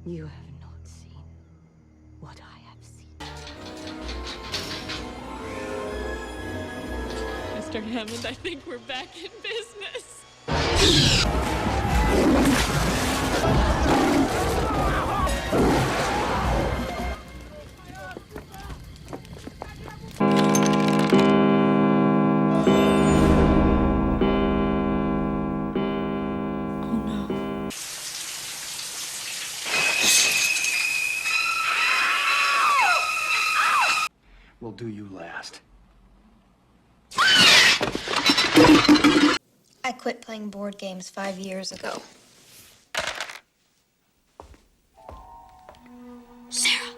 You have not seen what I have seen. Mr. Hammond, I think we're back in business. Will do you last. I quit playing board games 5 years ago. Sarah.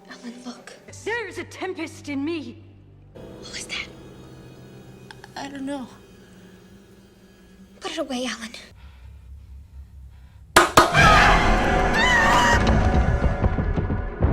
Ellen, look. There is a tempest in me. What was that? I don't know. Put it away, Ellen.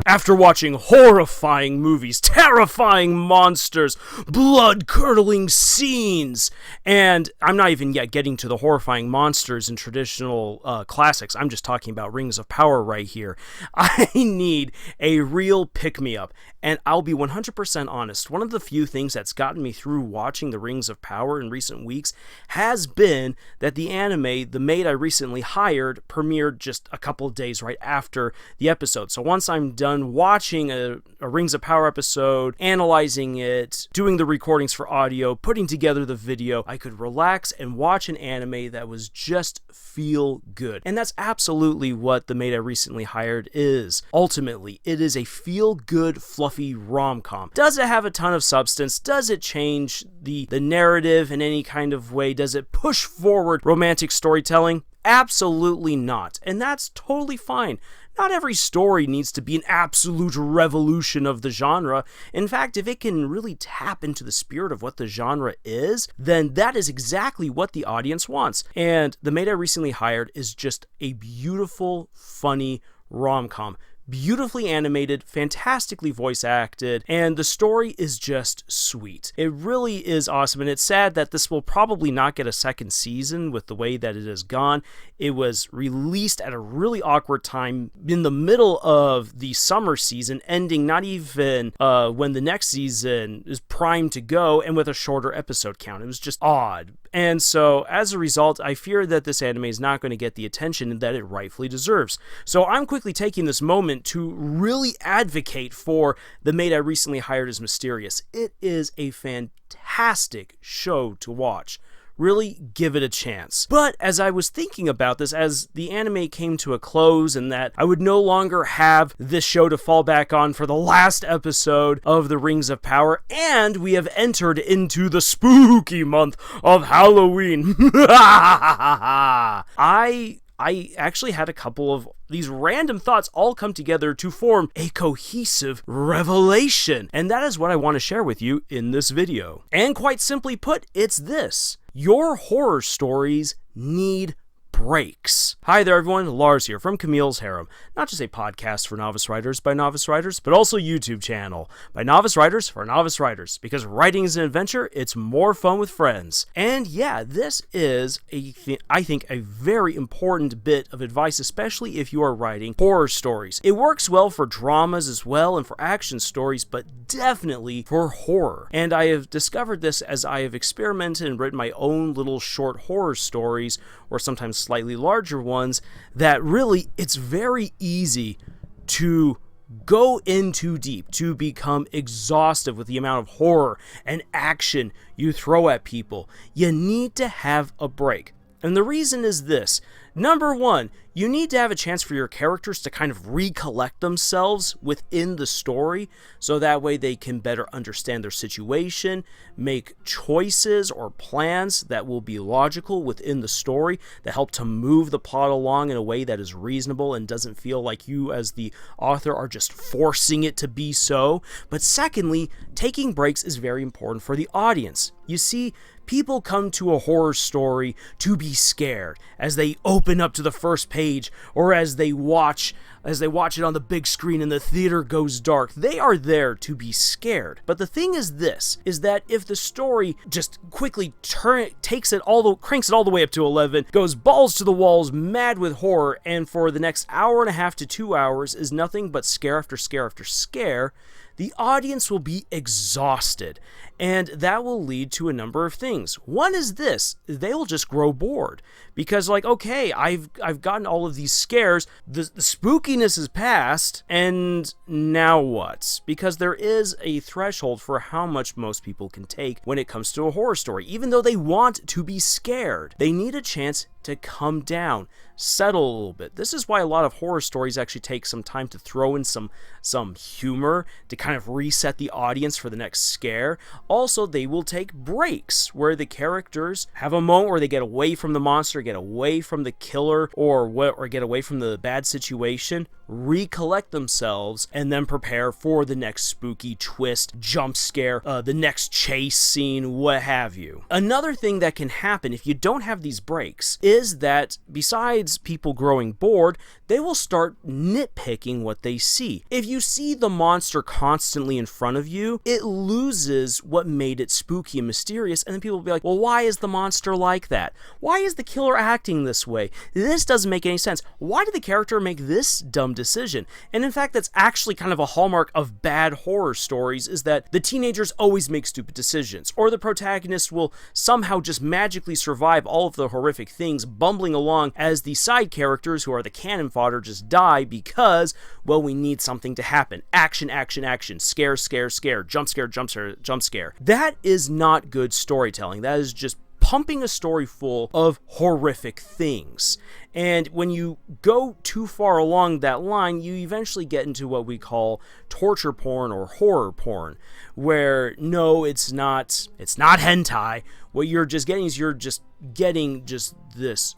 After watching horrifying movies, terrifying monsters, blood-curdling scenes, and I'm not even yet getting to the horrifying monsters in traditional classics, I'm just talking about Rings of Power right here, I need a real pick-me-up. And I'll be 100% honest, one of the few things that's gotten me through watching the Rings of Power in recent weeks has been that the anime, The Maid I Recently Hired, premiered just a couple of days right after the episode. So once I'm done watching a Rings of Power episode, analyzing it, doing the recordings for audio, putting together the video, I could relax and watch an anime that was just feel good. And that's absolutely what The Maid I Recently Hired is. Ultimately, it is a feel-good, fluffy rom-com. Does it have a ton of substance? Does it change the narrative in any kind of way? Does it push forward romantic storytelling? Absolutely not. And that's totally fine. Not every story needs to be an absolute revolution of the genre. In fact, if it can really tap into the spirit of what the genre is, then that is exactly what the audience wants. And The Maid I Recently Hired is just a beautiful, funny rom-com. Beautifully animated, fantastically voice acted, and the story is just sweet. It really is awesome, and it's sad that this will probably not get a second season with the way that it has gone. It was released at a really awkward time in the middle of the summer season, ending not even when the next season is primed to go, and with a shorter episode count. It was just odd. And so, as a result, I fear that this anime is not going to get the attention that it rightfully deserves. So I'm quickly taking this moment to really advocate for The Maid I Recently Hired as Mysterious. It is a fantastic show to watch. Really give it a chance. But as I was thinking about this, as the anime came to a close and that I would no longer have this show to fall back on for the last episode of the Rings of Power, and we have entered into the spooky month of Halloween, I actually had a couple of these random thoughts all come together to form a cohesive revelation. And that is what I want to share with you in this video. And quite simply put, it's this. Your horror stories need breaks. Hi there everyone, Lars here from Camille's Harem. Not just a podcast for novice writers by novice writers, but also a YouTube channel by novice writers for novice writers. Because writing is an adventure, it's more fun with friends. And yeah, this is I think a very important bit of advice, especially if you are writing horror stories. It works well for dramas as well and for action stories, but definitely for horror. And I have discovered this as I have experimented and written my own little short horror stories, or sometimes slightly larger ones, that really it's very easy to go in too deep, to become exhaustive with the amount of horror and action you throw at people. You need to have a break. And the reason is this. Number one, you need to have a chance for your characters to kind of recollect themselves within the story, so that way they can better understand their situation, make choices or plans that will be logical within the story, that help to move the plot along in a way that is reasonable and doesn't feel like you as the author are just forcing it to be so. But secondly, taking breaks is very important for the audience. You see, People come to a horror story to be scared as they open up to the first page or as they watch it on the big screen and the theater goes dark. They are there to be scared. But the thing is this, is that if the story just quickly cranks it all the way up to 11, goes balls to the walls, mad with horror, and for the next hour and a half to 2 hours is nothing but scare after scare after scare, the audience will be exhausted, and that will lead to a number of things. One is this: they'll just grow bored because, like, okay, I've gotten all of these scares, the spookiness is past, and now what? Because there is a threshold for how much most people can take when it comes to a horror story. Even though they want to be scared, they need a chance to come down, settle a little bit. This is why a lot of horror stories actually take some time to throw in some humor to kind of reset the audience for the next scare. Also, they will take breaks where the characters have a moment where they get away from the monster, get away from the killer, or get away from the bad situation, recollect themselves, and then prepare for the next spooky twist, jump scare, the next chase scene, what have you. Another thing that can happen if you don't have these breaks is that besides people growing bored, they will start nitpicking what they see. If you see the monster constantly in front of you, it loses what made it spooky and mysterious, and then people will be like, well, why is the monster like that? Why is the killer acting this way? This doesn't make any sense. Why did the character make this dumb decision? And in fact, that's actually kind of a hallmark of bad horror stories, is that the teenagers always make stupid decisions, or the protagonist will somehow just magically survive all of the horrific things bumbling along as the side characters, who are the cannon fodder, just die because, well, we need something to happen. Action, action, action. Scare, scare, scare. Jump scare, jump scare, jump scare. That is not good storytelling. That is just pumping a story full of horrific things. And when you go too far along that line, you eventually get into what we call torture porn or horror porn, where no, it's not hentai. What you're just getting is this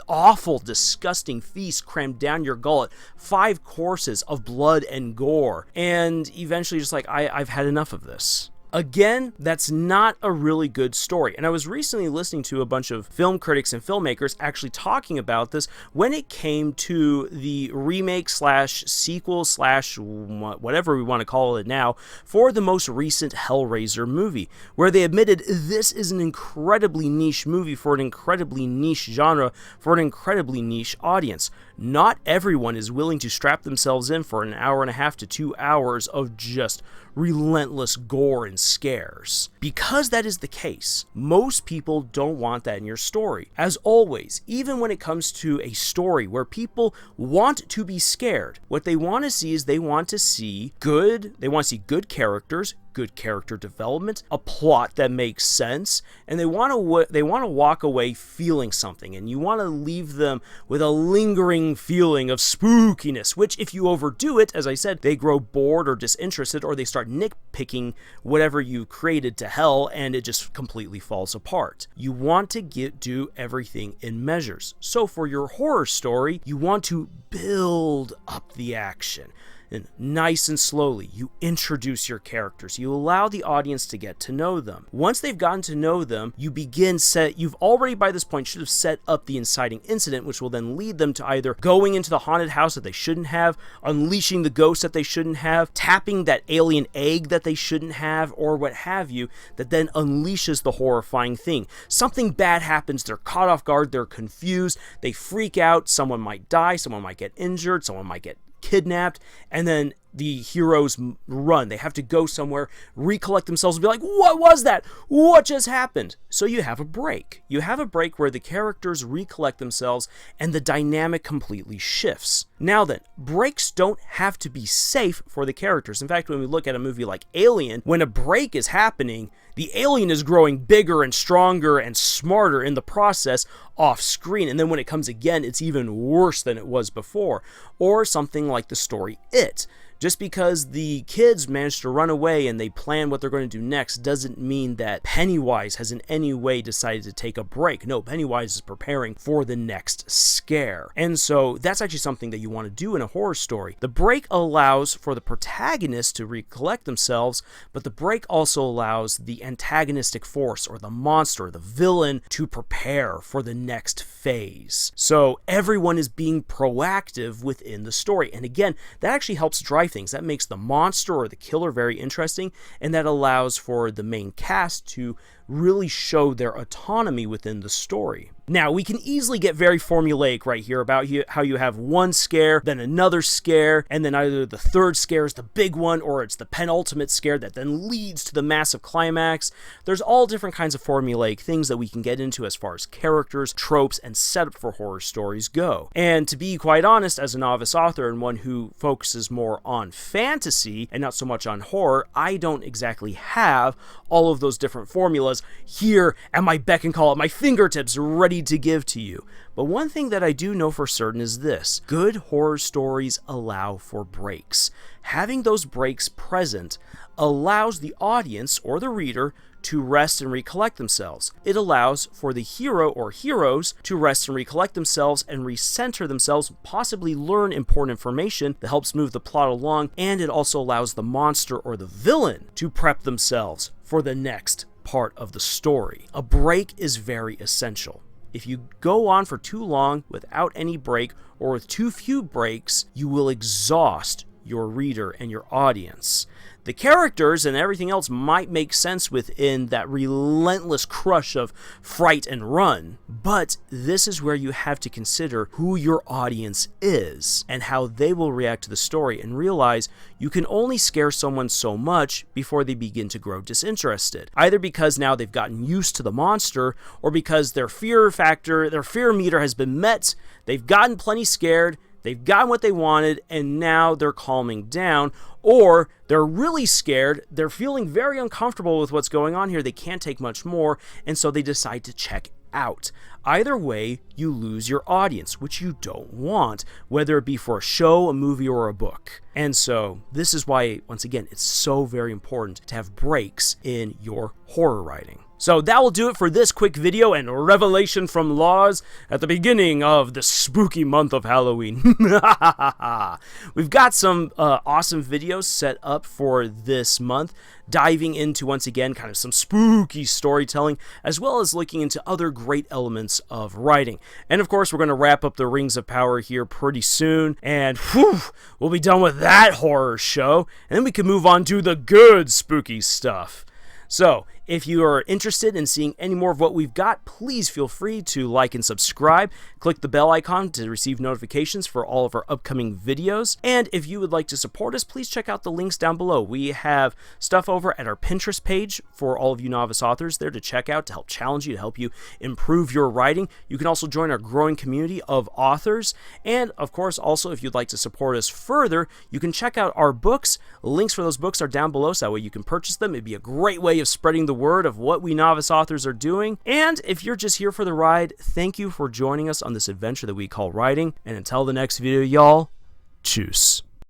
awful, disgusting feast crammed down your gullet, 5 courses of blood and gore, and eventually just like, I've had enough of this. Again, that's not a really good story. And I was recently listening to a bunch of film critics and filmmakers actually talking about this when it came to the remake / sequel / whatever we want to call it now for the most recent Hellraiser movie, where they admitted this is an incredibly niche movie for an incredibly niche genre for an incredibly niche audience. Not everyone is willing to strap themselves in for an hour and a half to 2 hours of just relentless gore and scares. Because that is the case, most people don't want that in your story. As always, even when it comes to a story where people want to be scared, what they want to see is they want to see good characters, good character development, a plot that makes sense, and they want to walk away feeling something, and you want to leave them with a lingering feeling of spookiness, which if you overdo it, as I said, they grow bored or disinterested, or they start nitpicking whatever you created to hell, and it just completely falls apart. You want to do everything in measures. So for your horror story, you want to build up the action. And nice and slowly, you introduce your characters. You allow the audience to get to know them. Once they've gotten to know them, you've already by this point should have set up the inciting incident, which will then lead them to either going into the haunted house that they shouldn't have, unleashing the ghost that they shouldn't have, tapping that alien egg that they shouldn't have, or what have you, that then unleashes the horrifying thing. Something bad happens, they're caught off guard, they're confused, they freak out, someone might die, someone might get injured, someone might get kidnapped, and then the heroes run. They have to go somewhere, recollect themselves, and be like, what was that? What just happened? So you have a break. You have a break where the characters recollect themselves and the dynamic completely shifts. Now then, breaks don't have to be safe for the characters. In fact, when we look at a movie like Alien, when a break is happening, the alien is growing bigger and stronger and smarter in the process off screen. And then when it comes again, it's even worse than it was before. Or something like the story It. Just because the kids managed to run away and they plan what they're going to do next doesn't mean that Pennywise has in any way decided to take a break. No, Pennywise is preparing for the next scare. And so that's actually something that you want to do in a horror story. The break allows for the protagonist to recollect themselves, but the break also allows the antagonistic force or the monster, the villain, to prepare for the next phase. So everyone is being proactive within the story. And again, that actually helps drive things. That makes the monster or the killer very interesting, and that allows for the main cast to really show their autonomy within the story. Now, we can easily get very formulaic right here about how you have one scare, then another scare, and then either the third scare is the big one, or it's the penultimate scare that then leads to the massive climax. There's all different kinds of formulaic things that we can get into as far as characters, tropes, and setup for horror stories go. And to be quite honest, as a novice author and one who focuses more on fantasy and not so much on horror, I don't exactly have all of those different formulas here at my beck and call, at my fingertips, ready to give to you. But one thing that I do know for certain is this: good horror stories allow for breaks. Having those breaks present allows the audience or the reader to rest and recollect themselves. It allows for the hero or heroes to rest and recollect themselves and recenter themselves, possibly learn important information that helps move the plot along, and it also allows the monster or the villain to prep themselves for the next part of the story. A break is very essential. If you go on for too long without any break, or with too few breaks, you will exhaust your reader and your audience. The characters and everything else might make sense within that relentless crush of fright and run, but this is where you have to consider who your audience is and how they will react to the story, and realize you can only scare someone so much before they begin to grow disinterested, either because now they've gotten used to the monster, or because their fear factor, their fear meter has been met, they've gotten plenty scared, they've gotten what they wanted, and now they're calming down, or they're really scared, they're feeling very uncomfortable with what's going on here, they can't take much more, and so they decide to check out. Either way, you lose your audience, which you don't want, whether it be for a show, a movie, or a book. And so this is why, once again, it's so very important to have breaks in your horror writing. So that will do it for this quick video and revelation from Laws at the beginning of the spooky month of Halloween. We've got some awesome videos set up for this month, diving into, once again, kind of some spooky storytelling, as well as looking into other great elements of writing. And of course, we're going to wrap up the Rings of Power here pretty soon, and whew, we'll be done with that horror show, and then we can move on to the good spooky stuff. So, if you are interested in seeing any more of what we've got, please feel free to like and subscribe. Click the bell icon to receive notifications for all of our upcoming videos. And if you would like to support us, please check out the links down below. We have stuff over at our Pinterest page for all of you novice authors there to check out, to help challenge you, to help you improve your writing. You can also join our growing community of authors. And of course, also, if you'd like to support us further, you can check out our books. Links for those books are down below, so that way you can purchase them. It'd be a great way of spreading the word of what we novice authors are doing. And if you're just here for the ride, thank you for joining us on this adventure that we call writing. And until the next video, y'all, tschüss.